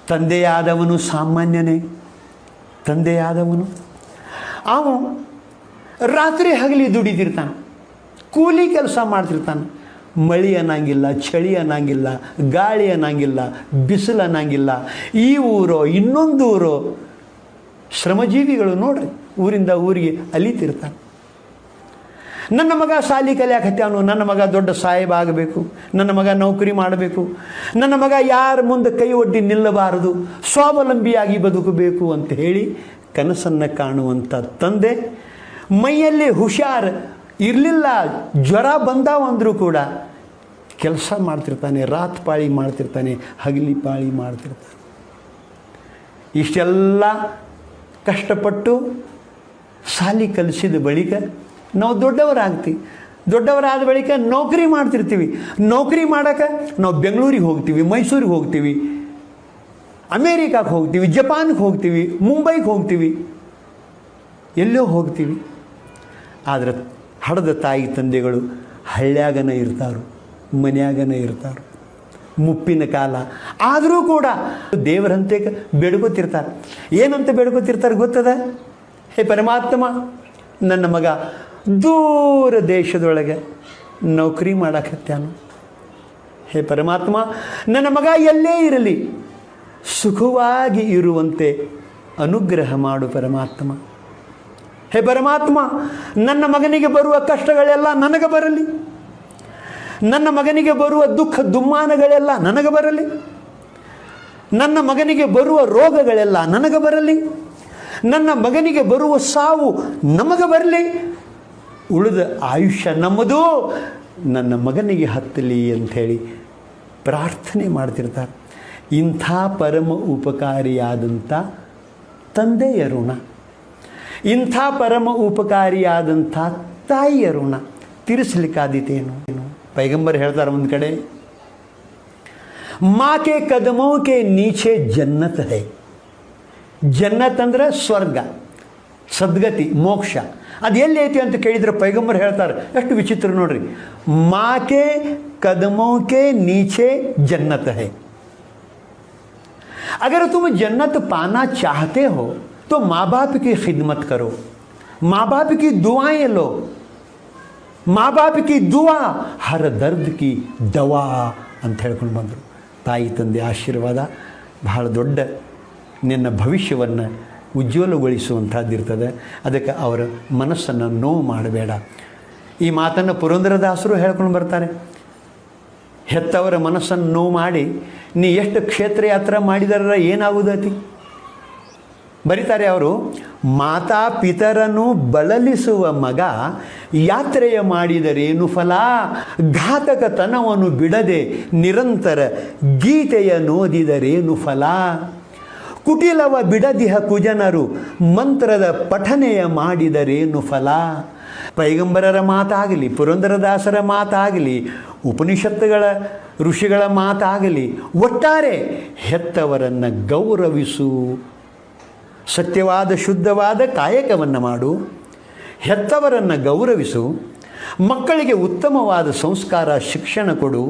ತಂದೆಯಾದವನು ಸಾಮಾನ್ಯನೇ. ತಂದೆಯಾದವನು ಅವನು ರಾತ್ರಿ ಹಗಲಿ ದುಡಿದಿರ್ತಾನೆ, ಕೂಲಿ ಕೆಲಸ ಮಾಡ್ತಿರ್ತಾನೆ. ಮಳೆ ಅನ್ನಂಗಿಲ್ಲ, ಚಳಿ ಅನ್ನಂಗಿಲ್ಲ, ಗಾಳಿ ಅನ್ನಂಗಿಲ್ಲ, ಬಿಸಿಲು ಅನ್ನಂಗಿಲ್ಲ. ಈ ಊರೋ ಇನ್ನೊಂದು ಊರೋ ಶ್ರಮಜೀವಿಗಳು ನೋಡ್ರಿ, ಊರಿಂದ ಊರಿಗೆ ಅಲಿತಿರ್ತಾನೆ. ನನ್ನ ಮಗ ಸಾಲಿ ಕಲಿಯಾಕತ್ಯಾನು, ನನ್ನ ಮಗ ದೊಡ್ಡ ಸಾಹೇಬ ಆಗಬೇಕು, ನನ್ನ ಮಗ ನೌಕರಿ ಮಾಡಬೇಕು, ನನ್ನ ಮಗ ಯಾರ ಮುಂದೆ ಕೈ ಒಡ್ಡಿ ನಿಲ್ಲಬಾರದು, ಸ್ವಾವಲಂಬಿಯಾಗಿ ಬದುಕಬೇಕು ಅಂತ ಹೇಳಿ ಕನಸನ್ನು ಕಾಣುವಂಥ ತಂದೆ ಮೈಯಲ್ಲಿ ಹುಷಾರ್ ಇರಲಿಲ್ಲ, ಜ್ವರ ಬಂದಾವಂದರೂ ಕೂಡ ಕೆಲಸ ಮಾಡ್ತಿರ್ತಾನೆ, ರಾತ್ ಪಾಳಿ ಮಾಡ್ತಿರ್ತಾನೆ, ಹಗಲಿ ಪಾಳಿ ಮಾಡ್ತಿರ್ತಾನೆ. ಇಷ್ಟೆಲ್ಲ ಕಷ್ಟಪಟ್ಟು ಸಾಲಿ ಕಲಿಸಿದ ಬಳಿಕ ನಾವು ದೊಡ್ಡವರಾಗ್ತೀವಿ. ದೊಡ್ಡವರಾದ ಬಳಿಕ ನೌಕರಿ ಮಾಡ್ತಿರ್ತೀವಿ. ನೌಕರಿ ಮಾಡೋಕ್ಕೆ ನಾವು ಬೆಂಗಳೂರಿಗೆ ಹೋಗ್ತೀವಿ, ಮೈಸೂರಿಗೆ ಹೋಗ್ತೀವಿ, ಅಮೇರಿಕಾಕ್ಕೆ ಹೋಗ್ತೀವಿ, ಜಪಾನ್ಗೆ ಹೋಗ್ತೀವಿ, ಮುಂಬೈಗೆ ಹೋಗ್ತೀವಿ, ಎಲ್ಲೋ ಹೋಗ್ತೀವಿ. ಆದರೆ ಹಡದ ತಾಯಿ ತಂದೆಗಳು ಹಳ್ಳ್ಯಾಗನ ಇರ್ತಾರೋ, ಮನ್ಯಾಗನ ಇರ್ತಾರೋ. ಮುಪ್ಪಿನ ಕಾಲ ಆದರೂ ಕೂಡ ದೇವರಂತೆ ಬೇಡ್ಕೋತಿರ್ತಾರೆ. ಏನಂತ ಬೇಡ್ಕೋತಿರ್ತಾರೆ ಗೊತ್ತದ? ಹೇ ಪರಮಾತ್ಮ, ನನ್ನ ಮಗ ದೂರ ದೇಶದೊಳಗೆ ನೌಕರಿ ಮಾಡಕತ್ಯಾನು. ಹೇ ಪರಮಾತ್ಮ, ನನ್ನ ಮಗ ಎಲ್ಲೇ ಇರಲಿ ಸುಖವಾಗಿ ಇರುವಂತೆ ಅನುಗ್ರಹ ಮಾಡು ಪರಮಾತ್ಮ. ಹೇ ಪರಮಾತ್ಮ, ನನ್ನ ಮಗನಿಗೆ ಬರುವ ಕಷ್ಟಗಳೆಲ್ಲ ನನಗೆ ಬರಲಿ, ನನ್ನ ಮಗನಿಗೆ ಬರುವ ದುಃಖ ದುಮ್ಮಾನಗಳೆಲ್ಲ ನನಗೆ ಬರಲಿ, ನನ್ನ ಮಗನಿಗೆ ಬರುವ ರೋಗಗಳೆಲ್ಲ ನನಗೆ ಬರಲಿ, ನನ್ನ ಮಗನಿಗೆ ಬರುವ ಸಾವು ನಮಗೆ ಬರಲಿ, ಉಳಿದ ಆಯುಷ್ಯ ನಮ್ಮದು ನನ್ನ ಮಗನಿಗೆ ಹತ್ತಲಿ ಅಂಥೇಳಿ ಪ್ರಾರ್ಥನೆ ಮಾಡ್ತಿರ್ತಾರೆ. ಇಂಥ ಪರಮ ಉಪಕಾರಿಯಾದಂಥ ತಂದೆಯ ಋಣ, ಇಂಥ ಪರಮ ಉಪಕಾರಿಯಾದಂಥ ತಾಯಿಯ ಋಣ ತೀರಿಸಲಿಕ್ಕಾದೀತೇನು? ಪೈಗಂಬರ್ ಹೇಳ್ತಾರೆ ಒಂದು ಕಡೆ, ಮಾँ के कदमों के नीचे जन्नत है. ಜನ್ನತ್ ಅಂದರೆ ಸ್ವರ್ಗ, ಸದ್ಗತಿ, ಮೋಕ್ಷ. ಅದು ಎಲ್ಲಿ ಐತಿ ಅಂತ ಕೇಳಿದರೆ ಪೈಗಂಬರ್ ಹೇಳ್ತಾರೆ, ಎಷ್ಟು ವಿಚಿತ್ರ ನೋಡ್ರಿ. माँ के कदमों के नीचे जन्नत है. अगर तुम जन्नत पाना चाहते हो तो माँ बाप की खिदमत करो, माँ बाप की दुआएं लो. माँ बाप की दुआ हर दर्द की दवा ಅಂತ ಹೇಳ್ಕೊಂಡು ಬಂದರು. ತಾಯಿ ತಂದೆ ಆಶೀರ್ವಾದ ಬಹಳ ದೊಡ್ಡ ನಿನ್ನ ಭವಿಷ್ಯವನ್ನು ಉಜ್ವಲಗೊಳಿಸುವಂಥದ್ದಿರ್ತದೆ. ಅದಕ್ಕೆ ಅವರ ಮನಸ್ಸನ್ನು ನೋವು ಮಾಡಬೇಡ. ಈ ಮಾತನ್ನು ಪುರಂದರದಾಸರು ಹೇಳ್ಕೊಂಡು ಬರ್ತಾರೆ. ಹೆತ್ತವರ ಮನಸ್ಸನ್ನು ನೋವು ಮಾಡಿ ನೀ ಎಷ್ಟು ಕ್ಷೇತ್ರಯಾತ್ರೆ ಮಾಡಿದಾರ ಏನಾಗುದತಿ ಬರೀತಾರೆ ಅವರು. ಮಾತಾ ಪಿತರನ್ನು ಬಳಲಿಸುವ ಮಗ ಯಾತ್ರೆಯ ಮಾಡಿದರೇನು ಫಲ, ಘಾತಕತನವನ್ನು ಬಿಡದೆ ನಿರಂತರ ಗೀತೆಯ ನೋದಿದರೇನು ಫಲ, ಕುಟಿಲವ ಬಿಡದಿಹ ಕುಜನರು ಮಂತ್ರದ ಪಠನೆಯ ಮಾಡಿದರೇನು ಫಲ. ಪೈಗಂಬರರ ಮಾತಾಗಲಿ, ಪುರಂದರದಾಸರ ಮಾತಾಗಲಿ, ಉಪನಿಷತ್ತುಗಳ ಋಷಿಗಳ ಮಾತಾಗಲಿ, ಒಟ್ಟಾರೆ ಹೆತ್ತವರನ್ನು ಗೌರವಿಸು, ಸತ್ಯವಾದ ಶುದ್ಧವಾದ ಕಾಯಕವನ್ನು ಮಾಡು, ಹೆತ್ತವರನ್ನು ಗೌರವಿಸು, ಮಕ್ಕಳಿಗೆ ಉತ್ತಮವಾದ ಸಂಸ್ಕಾರ ಶಿಕ್ಷಣ ಕೊಡು.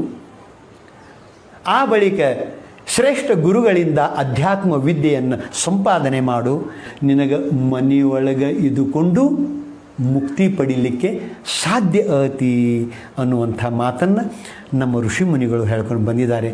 ಆ ಬಳಿಕ ಶ್ರೇಷ್ಠ ಗುರುಗಳಿಂದ ಅಧ್ಯಾತ್ಮ ವಿದ್ಯೆಯನ್ನು ಸಂಪಾದನೆ ಮಾಡು. ನಿನಗೆ ಮನೆಯೊಳಗೆ ಇದ್ದುಕೊಂಡು ಮುಕ್ತಿ ಪಡೀಲಿಕ್ಕೆ ಸಾಧ್ಯ ಆತಿ ಅನ್ನುವಂಥ ಮಾತನ್ನು ನಮ್ಮ ಋಷಿಮುನಿಗಳು ಹೇಳ್ಕೊಂಡು ಬಂದಿದ್ದಾರೆ.